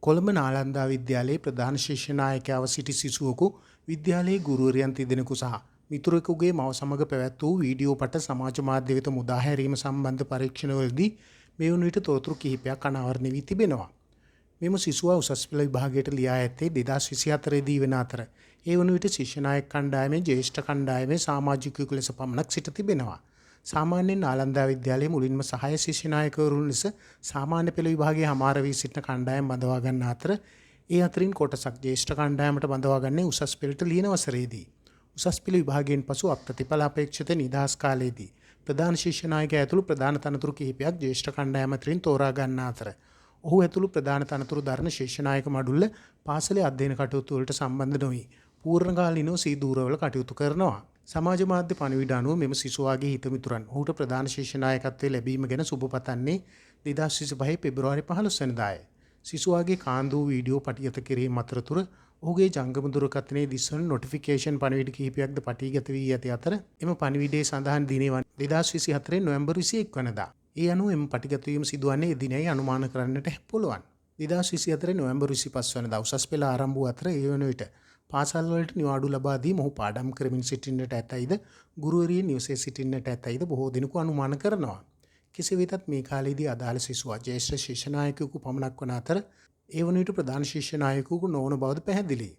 කොළඹ නාලන්දා විද්‍යාලයේ ප්‍රධාන ශිෂ්‍ය නායකයව සිටි සිසුවෙකු විද්‍යාලයේ ගුරුවරියන් තිදෙනෙකු සහ මිතුරෙකුගේ මව සමග පැවැත් වූ වීඩියෝ පට සමාජ මාධ්‍ය වෙත මුදා හැරීම සම්බන්ධ පරීක්ෂණවලදී මේ වන විට තොරතුරු කිහිපයක් අනාවරණය වී තිබෙනවා. මෙම සිසුවා උසස් පෙළ විභාගයට ලියා ඇත්තේ 2024 දී වන අතර ඒ වන විට ශිෂ්‍ය නායක කණ්ඩායමේ ජ්‍යෙෂ්ඨ කණ්ඩායමේ සමාජිකයෙකු ලෙස පමණක් සිට තිබෙනවා. සාමාන්‍යයෙන් නාලන්දා විද්‍යාලයේ මුලින්ම සහාය ශිෂ්‍ය නායකවරුන් ලෙස සාමාන්‍ය පෙළ විභාගයේ හමාර වී සිටින කණ්ඩායම් බඳවා ගන්න අතර ඒ අතරින් කොටසක් ජ්‍යෙෂ්ඨ කණ්ඩායමට බඳවා ගන්නේ උසස් පෙළට ලියන වසරේදී. උසස් පෙළ විභාගයෙන් පසු අප්‍රතිඵල අපේක්ෂිත නිදහස් කාලයේදී ප්‍රධාන ශිෂ්‍ය නායකයා ඇතුළු ප්‍රධාන තනතුරු කිහිපයක් ජ්‍යෙෂ්ඨ කණ්ඩායම අතරින් තෝරා ගන්න අතර ඔහු ඇතුළු ප්‍රධාන තනතුරු දරන ශිෂ්‍ය නායක මඩුල්ල පාසලේ අධ්‍යයන කටයුතු වලට සම්බන්ධ නොවි පූර්ණකාලීනව සී දූරවල කටයුතු කරනවා. සමාජ මාධ්‍ය පණිවිඩ අනුව මෙම සිසුවාගේ හිතමිතුරන් ඔහුට ප්‍රධාන ශිෂ්‍ය නායකත්වයේ ලැබීම ගැන සුබ පතන්නේ 2025 පෙබරවාරි 15 වෙනිදාය. සිසුවාගේ කාන්දු වීඩියෝ පටිගත කිරීම අතරතුර ඔහුගේ ජංගම දුරකථනයේ දිස්වන නොටිෆිකේෂන් පණිවිඩ කිහිපයක්ද පටිගත වී ඇති අතර එම පණිවිඩයේ සඳහන් දිනය 2024 නොවැම්බර් 21 වෙනිදා. ඒ අනුව එම පටිගත වීම සිදුවන්නේ එදිනයි අනුමාන කරන්නට පුළුවන්. 2024 නොවැම්බර් 25 වෙනිදා උසස් පෙළ ආරම්භ වූ අතර ඒ වන විට පාසල් වලට නිවාඩු ලබා දී මොහු පාඩම් කරමින් සිටින්නට ඇතැයිද ගුරුවරිය නිවසේ සිටින්නට ඇතැයිද බොහෝ දෙනෙකු අනුමාන කරනවා. කෙසේ වෙතත් මේ කාලයේදී අදාළ සිසුවා ජ්‍යෙෂ්ඨ ශිෂ්‍ය නායකයෙකු පමණක් වන අතර ඒ වන විට ප්‍රධාන ශිෂ්‍ය නායකයෙකු නොවන බවද පැහැදිලියි.